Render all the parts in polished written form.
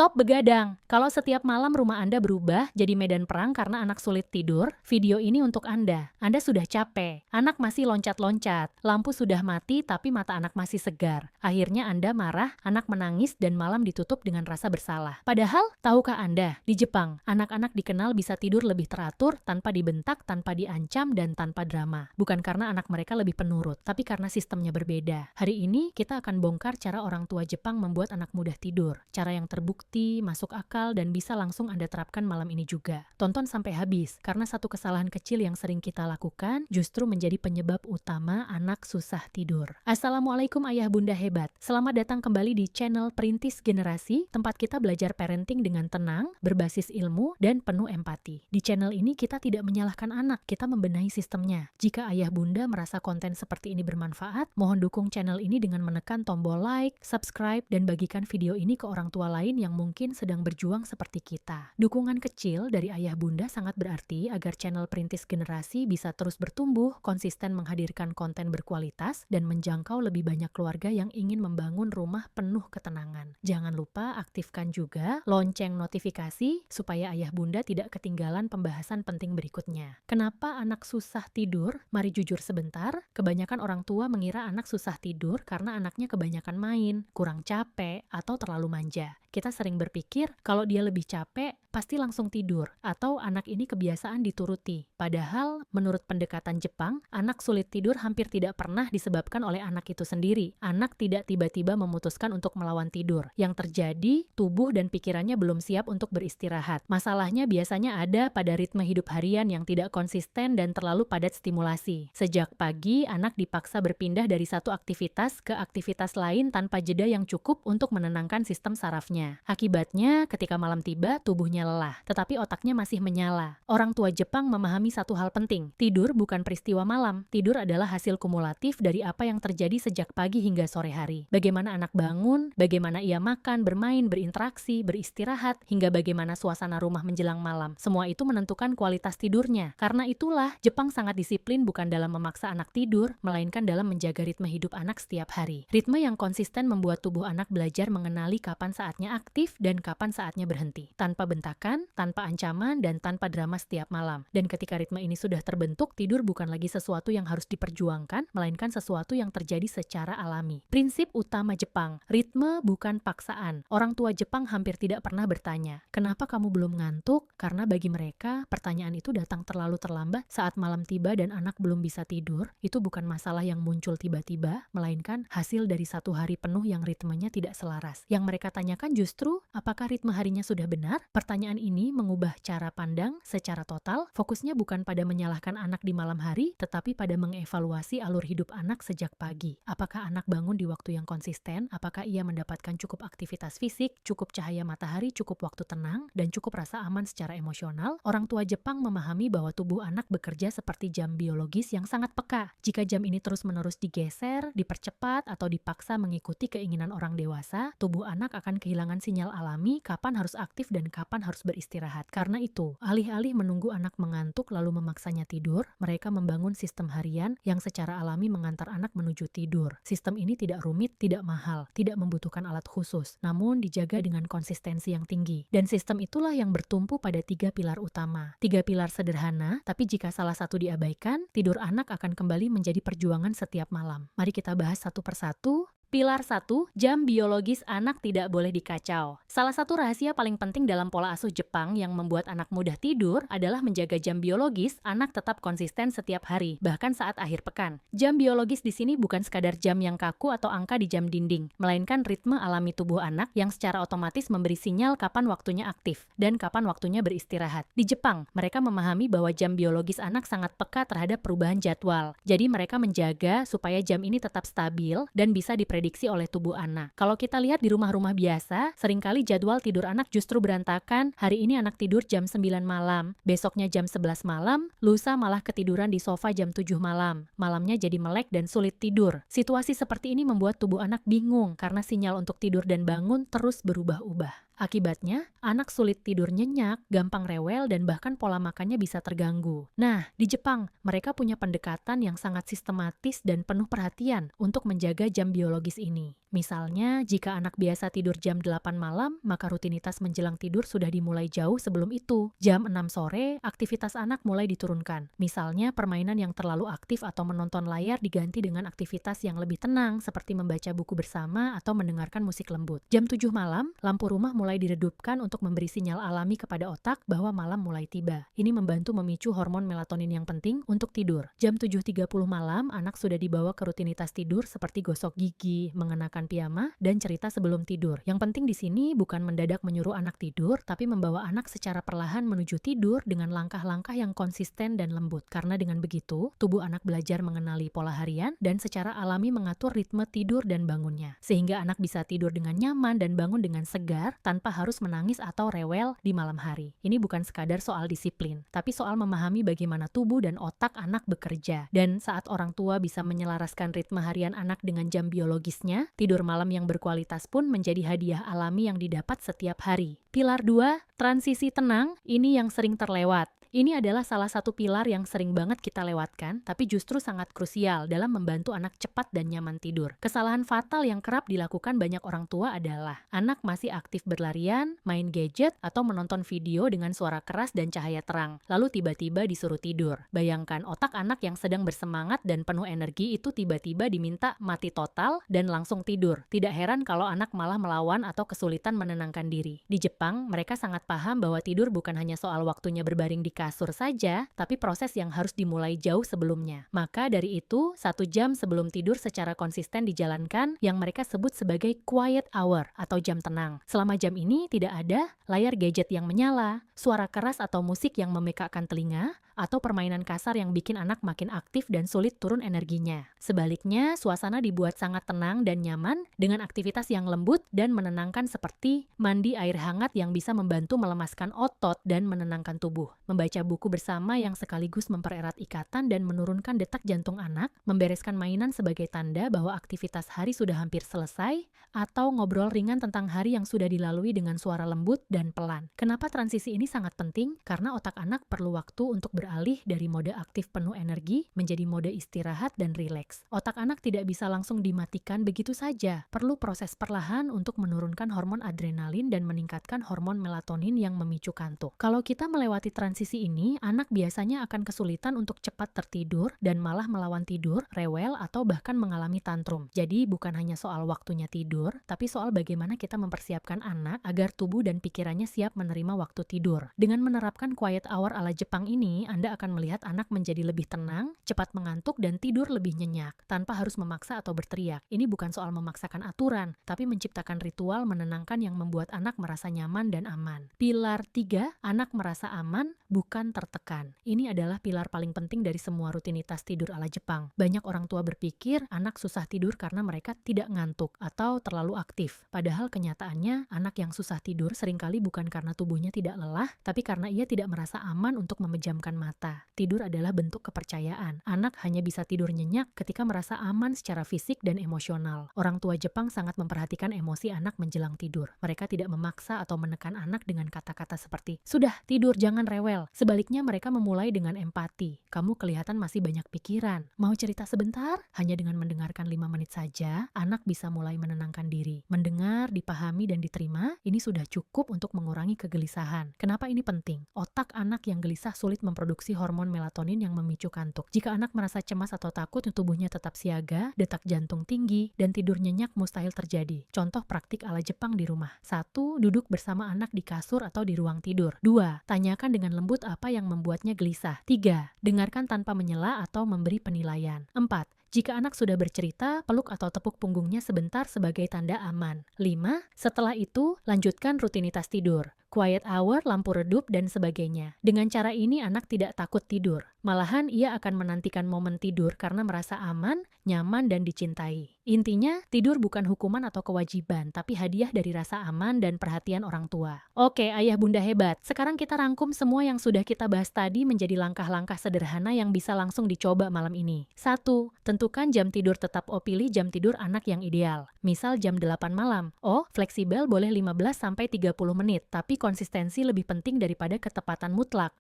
Stop begadang. Kalau setiap malam rumah Anda berubah jadi medan perang karena anak sulit tidur, video ini untuk Anda. Anda sudah capek, anak masih loncat-loncat, lampu sudah mati tapi mata anak masih segar. Akhirnya Anda marah, anak menangis dan malam ditutup dengan rasa bersalah. Padahal, tahukah Anda, di Jepang, anak-anak dikenal bisa tidur lebih teratur tanpa dibentak, tanpa diancam, dan tanpa drama. Bukan karena anak mereka lebih penurut, tapi karena sistemnya berbeda. Hari ini, kita akan bongkar cara orang tua Jepang membuat anak mudah tidur. Cara yang terbukti, masuk akal, dan bisa langsung Anda terapkan malam ini juga. Tonton sampai habis, karena satu kesalahan kecil yang sering kita lakukan justru menjadi penyebab utama anak susah tidur. Assalamualaikum ayah bunda hebat. Selamat datang kembali di channel Perintis Generasi, tempat kita belajar parenting dengan tenang, berbasis ilmu, dan penuh empati. Di channel ini kita tidak menyalahkan anak, kita membenahi sistemnya. Jika ayah bunda merasa konten seperti ini bermanfaat, mohon dukung channel ini dengan menekan tombol like, subscribe, dan bagikan video ini ke orang tua lain yang mungkin sedang berjuang seperti kita. Dukungan kecil dari ayah bunda sangat berarti agar channel Perintis Generasi bisa terus bertumbuh, konsisten menghadirkan konten berkualitas, dan menjangkau lebih banyak keluarga yang ingin membangun rumah penuh ketenangan. Jangan lupa aktifkan juga lonceng notifikasi supaya ayah bunda tidak ketinggalan pembahasan penting berikutnya. Kenapa anak susah tidur? Mari jujur sebentar, kebanyakan orang tua mengira anak susah tidur karena anaknya kebanyakan main, kurang capek, atau terlalu manja. Kita sering berpikir kalau dia lebih capek, pasti langsung tidur, atau anak ini kebiasaan dituruti. Padahal, menurut pendekatan Jepang, anak sulit tidur hampir tidak pernah disebabkan oleh anak itu sendiri. Anak tidak tiba-tiba memutuskan untuk melawan tidur. Yang terjadi, tubuh dan pikirannya belum siap untuk beristirahat. Masalahnya biasanya ada pada ritme hidup harian yang tidak konsisten dan terlalu padat stimulasi. Sejak pagi, anak dipaksa berpindah dari satu aktivitas ke aktivitas lain tanpa jeda yang cukup untuk menenangkan sistem sarafnya. Akibatnya, ketika malam tiba, tubuhnya lelah, tetapi otaknya masih menyala. Orang tua Jepang memahami satu hal penting, tidur bukan peristiwa malam. Tidur adalah hasil kumulatif dari apa yang terjadi sejak pagi hingga sore hari. Bagaimana anak bangun, bagaimana ia makan, bermain, berinteraksi, beristirahat, hingga bagaimana suasana rumah menjelang malam. Semua itu menentukan kualitas tidurnya. Karena itulah, Jepang sangat disiplin bukan dalam memaksa anak tidur, melainkan dalam menjaga ritme hidup anak setiap hari. Ritme yang konsisten membuat tubuh anak belajar mengenali kapan saatnya aktif dan kapan saatnya berhenti. Tanpa bentakan, tanpa ancaman, dan tanpa drama setiap malam. Dan ketika ritme ini sudah terbentuk, tidur bukan lagi sesuatu yang harus diperjuangkan, melainkan sesuatu yang terjadi secara alami. Prinsip utama Jepang, ritme bukan paksaan. Orang tua Jepang hampir tidak pernah bertanya, kenapa kamu belum ngantuk? Karena bagi mereka, pertanyaan itu datang terlalu terlambat saat malam tiba dan anak belum bisa tidur. Itu bukan masalah yang muncul tiba-tiba, melainkan hasil dari satu hari penuh yang ritmenya tidak selaras. Yang mereka tanyakan justru, apakah ritme harinya sudah benar? Pertanyaan ini mengubah cara pandang secara total. Fokusnya bukan pada menyalahkan anak di malam hari, tetapi pada mengevaluasi alur hidup anak sejak pagi. Apakah anak bangun di waktu yang konsisten? Apakah ia mendapatkan cukup aktivitas fisik, cukup cahaya matahari, cukup waktu tenang, dan cukup rasa aman secara emosional? Orang tua Jepang memahami bahwa tubuh anak bekerja seperti jam biologis yang sangat peka. Jika jam ini terus-menerus digeser, dipercepat, atau dipaksa mengikuti keinginan orang dewasa, tubuh anak akan kehilangan sinyal alami kapan harus aktif dan kapan harus beristirahat. Karena itu, alih-alih menunggu anak mengantuk lalu memaksanya tidur, mereka membangun sistem harian yang secara alami mengantar anak menuju tidur. Sistem ini tidak rumit, tidak mahal, tidak membutuhkan alat khusus, namun dijaga dengan konsistensi yang tinggi. Dan sistem itulah yang bertumpu pada 3 pilar utama. 3 pilar sederhana, tapi jika salah satu diabaikan, tidur anak akan kembali menjadi perjuangan setiap malam. Mari kita bahas satu persatu. Pilar 1, jam biologis anak tidak boleh dikacau. Salah satu rahasia paling penting dalam pola asuh Jepang yang membuat anak mudah tidur adalah menjaga jam biologis anak tetap konsisten setiap hari, bahkan saat akhir pekan. Jam biologis di sini bukan sekadar jam yang kaku atau angka di jam dinding, melainkan ritme alami tubuh anak yang secara otomatis memberi sinyal kapan waktunya aktif dan kapan waktunya beristirahat. Di Jepang, mereka memahami bahwa jam biologis anak sangat peka terhadap perubahan jadwal. Jadi mereka menjaga supaya jam ini tetap stabil dan bisa diprediksi oleh tubuh anak. Kalau kita lihat di rumah-rumah biasa, seringkali jadwal tidur anak justru berantakan. Hari ini anak tidur jam 9 malam, besoknya jam 11 malam, lusa malah ketiduran di sofa jam 7 malam. Malamnya jadi melek dan sulit tidur. Situasi seperti ini membuat tubuh anak bingung karena sinyal untuk tidur dan bangun terus berubah-ubah. Akibatnya, anak sulit tidur nyenyak, gampang rewel, dan bahkan pola makannya bisa terganggu. Nah, di Jepang, mereka punya pendekatan yang sangat sistematis dan penuh perhatian untuk menjaga jam biologis ini. Misalnya, jika anak biasa tidur jam 8 malam, maka rutinitas menjelang tidur sudah dimulai jauh sebelum itu. Jam 6 sore, aktivitas anak mulai diturunkan. Misalnya, permainan yang terlalu aktif atau menonton layar diganti dengan aktivitas yang lebih tenang, seperti membaca buku bersama atau mendengarkan musik lembut. Jam 7 malam, lampu rumah mulai diredupkan untuk memberi sinyal alami kepada otak bahwa malam mulai tiba. Ini membantu memicu hormon melatonin yang penting untuk tidur. Jam 7.30 malam, anak sudah dibawa ke rutinitas tidur seperti gosok gigi, mengenakan piyama, dan cerita sebelum tidur. Yang penting di sini bukan mendadak menyuruh anak tidur, tapi membawa anak secara perlahan menuju tidur dengan langkah-langkah yang konsisten dan lembut. Karena dengan begitu, tubuh anak belajar mengenali pola harian dan secara alami mengatur ritme tidur dan bangunnya. Sehingga anak bisa tidur dengan nyaman dan bangun dengan segar tanpa harus menangis atau rewel di malam hari. Ini bukan sekadar soal disiplin, tapi soal memahami bagaimana tubuh dan otak anak bekerja. Dan saat orang tua bisa menyelaraskan ritme harian anak dengan jam biologisnya, tidur malam yang berkualitas pun menjadi hadiah alami yang didapat setiap hari. Pilar 2, transisi tenang, ini yang sering terlewat. Ini adalah salah satu pilar yang sering banget kita lewatkan, tapi justru sangat krusial dalam membantu anak cepat dan nyaman tidur. Kesalahan fatal yang kerap dilakukan banyak orang tua adalah anak masih aktif berlarian, main gadget, atau menonton video dengan suara keras dan cahaya terang, lalu tiba-tiba disuruh tidur. Bayangkan otak anak yang sedang bersemangat dan penuh energi itu tiba-tiba diminta mati total dan langsung tidur. Tidak heran kalau anak malah melawan atau kesulitan menenangkan diri. Di Jepang, mereka sangat paham bahwa tidur bukan hanya soal waktunya berbaring di kasur saja, tapi proses yang harus dimulai jauh sebelumnya. Maka dari itu, 1 jam sebelum tidur secara konsisten dijalankan yang mereka sebut sebagai quiet hour atau jam tenang. Selama jam ini tidak ada layar gadget yang menyala, suara keras atau musik yang memekakkan telinga, atau permainan kasar yang bikin anak makin aktif dan sulit turun energinya. Sebaliknya, suasana dibuat sangat tenang dan nyaman dengan aktivitas yang lembut dan menenangkan seperti mandi air hangat yang bisa membantu melemaskan otot dan menenangkan tubuh. Membaca buku bersama yang sekaligus mempererat ikatan dan menurunkan detak jantung anak, membereskan mainan sebagai tanda bahwa aktivitas hari sudah hampir selesai, atau ngobrol ringan tentang hari yang sudah dilalui dengan suara lembut dan pelan. Kenapa transisi ini sangat penting? Karena otak anak perlu waktu untuk beralih dari mode aktif penuh energi menjadi mode istirahat dan rileks. Otak anak tidak bisa langsung dimatikan begitu saja. Perlu proses perlahan untuk menurunkan hormon adrenalin dan meningkatkan hormon melatonin yang memicu kantuk. Kalau kita melewati transisi ini, anak biasanya akan kesulitan untuk cepat tertidur dan malah melawan tidur, rewel, atau bahkan mengalami tantrum. Jadi bukan hanya soal waktunya tidur, tapi soal bagaimana kita mempersiapkan anak agar tubuh dan pikirannya siap menerima waktu tidur. Dengan menerapkan quiet hour ala Jepang ini, Anda akan melihat anak menjadi lebih tenang, cepat mengantuk, dan tidur lebih nyenyak, tanpa harus memaksa atau berteriak. Ini bukan soal memaksakan aturan, tapi menciptakan ritual menenangkan yang membuat anak merasa nyaman dan aman. Pilar 3, anak merasa aman, bukan tertekan. Ini adalah pilar paling penting dari semua rutinitas tidur ala Jepang. Banyak orang tua berpikir anak susah tidur karena mereka tidak ngantuk atau terlalu aktif. Padahal kenyataannya, anak yang susah tidur seringkali bukan karena tubuhnya tidak lelah, tapi karena ia tidak merasa aman untuk memejamkan mata. Tidur adalah bentuk kepercayaan. Anak hanya bisa tidur nyenyak ketika merasa aman secara fisik dan emosional. Orang tua Jepang sangat memperhatikan emosi anak menjelang tidur. Mereka tidak memaksa atau menekan anak dengan kata-kata seperti, "Sudah, tidur, jangan rewel." Sebaliknya, mereka memulai dengan empati. "Kamu kelihatan masih banyak pikiran. Mau cerita sebentar?" Hanya dengan mendengarkan 5 menit saja, anak bisa mulai menenangkan diri. Mendengar, dipahami, dan diterima, ini sudah cukup untuk mengurangi kegelisahan. Kenapa ini penting? Otak anak yang gelisah sulit memproduksi hormon melatonin yang memicu kantuk. Jika anak merasa cemas atau takut, tubuhnya tetap siaga, detak jantung tinggi, dan tidur nyenyak mustahil terjadi. Contoh praktik ala Jepang di rumah. 1. Duduk bersama anak di kasur atau di ruang tidur. 2. Tanyakan dengan lembut apa yang membuatnya gelisah. 3. Dengarkan tanpa menyela atau memberi penilaian. 4. Jika anak sudah bercerita, peluk atau tepuk punggungnya sebentar sebagai tanda aman. 5. Setelah itu, lanjutkan rutinitas tidur. quiet hour, lampu redup, dan sebagainya. Dengan cara ini anak tidak takut tidur. Malahan ia akan menantikan momen tidur karena merasa aman, nyaman, dan dicintai. Intinya, tidur bukan hukuman atau kewajiban, tapi hadiah dari rasa aman dan perhatian orang tua. Oke, ayah bunda hebat. Sekarang kita rangkum semua yang sudah kita bahas tadi menjadi langkah-langkah sederhana yang bisa langsung dicoba malam ini. 1. Tentukan jam tidur tetap. Pilih jam tidur anak yang ideal. Misal jam 8 malam. Fleksibel boleh 15-30 menit, tapi konsistensi lebih penting daripada ketepatan mutlak.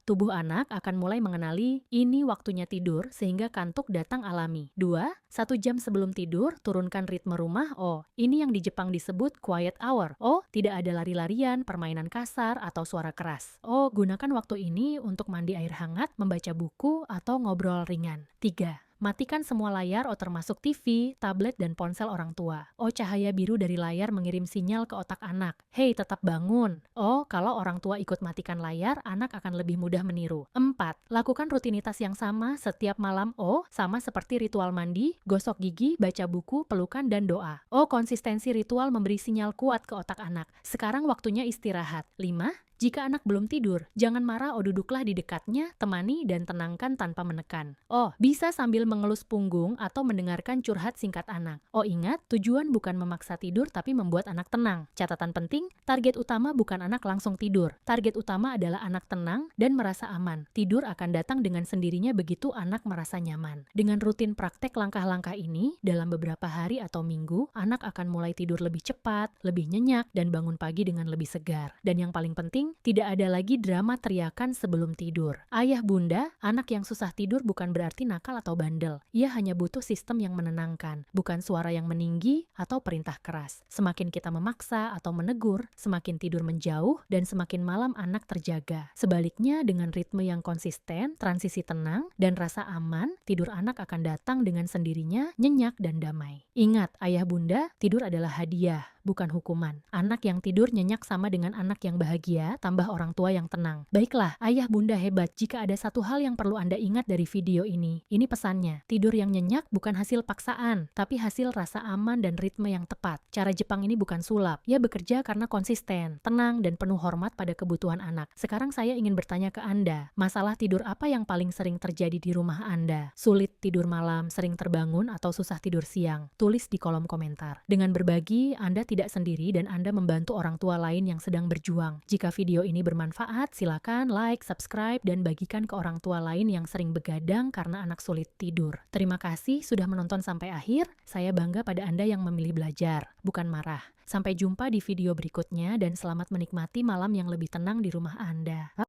Tubuh anak akan mulai mengenali ini waktunya tidur sehingga kantuk datang alami. 2. 1 jam sebelum tidur, turunkan ritme rumah. Ini yang di Jepang disebut quiet hour. Tidak ada lari-larian, permainan kasar, atau suara keras. Gunakan waktu ini untuk mandi air hangat, membaca buku, atau ngobrol ringan. 3. Matikan semua layar termasuk TV, tablet, dan ponsel orang tua. Cahaya biru dari layar mengirim sinyal ke otak anak. Hei, tetap bangun. Kalau orang tua ikut matikan layar, anak akan lebih mudah meniru. 4. Lakukan rutinitas yang sama setiap malam. Sama seperti ritual mandi, gosok gigi, baca buku, pelukan, dan doa. Konsistensi ritual memberi sinyal kuat ke otak anak. Sekarang waktunya istirahat. 5. Jika anak belum tidur, jangan marah. Duduklah di dekatnya, temani, dan tenangkan tanpa menekan. Bisa sambil mengelus punggung atau mendengarkan curhat singkat anak. Ingat, tujuan bukan memaksa tidur tapi membuat anak tenang. Catatan penting, target utama bukan anak langsung tidur. Target utama adalah anak tenang dan merasa aman. Tidur akan datang dengan sendirinya begitu anak merasa nyaman. Dengan rutin praktek langkah-langkah ini, dalam beberapa hari atau minggu, anak akan mulai tidur lebih cepat, lebih nyenyak, dan bangun pagi dengan lebih segar. Dan yang paling penting, tidak ada lagi drama teriakan sebelum tidur. Ayah bunda, anak yang susah tidur bukan berarti nakal atau bandel. Ia hanya butuh sistem yang menenangkan, bukan suara yang meninggi atau perintah keras. Semakin kita memaksa atau menegur, semakin tidur menjauh dan semakin malam anak terjaga. Sebaliknya, dengan ritme yang konsisten, transisi tenang, dan rasa aman, tidur anak akan datang dengan sendirinya, nyenyak dan damai. Ingat, ayah bunda, tidur adalah hadiah, bukan hukuman. Anak yang tidur nyenyak sama dengan anak yang bahagia, tambah orang tua yang tenang. Baiklah, ayah bunda hebat, jika ada satu hal yang perlu Anda ingat dari video ini pesannya. Tidur yang nyenyak bukan hasil paksaan, tapi hasil rasa aman dan ritme yang tepat. Cara Jepang ini bukan sulap. Ia bekerja karena konsisten, tenang, dan penuh hormat pada kebutuhan anak. Sekarang saya ingin bertanya ke Anda, masalah tidur apa yang paling sering terjadi di rumah Anda? Sulit tidur malam, sering terbangun, atau susah tidur siang? Tulis di kolom komentar. Dengan berbagi, Anda tidak sendiri dan Anda membantu orang tua lain yang sedang berjuang. Jika video ini bermanfaat, silakan like, subscribe, dan bagikan ke orang tua lain yang sering begadang karena anak sulit tidur. Terima kasih sudah menonton sampai akhir. Saya bangga pada Anda yang memilih belajar, bukan marah. Sampai jumpa di video berikutnya dan selamat menikmati malam yang lebih tenang di rumah Anda.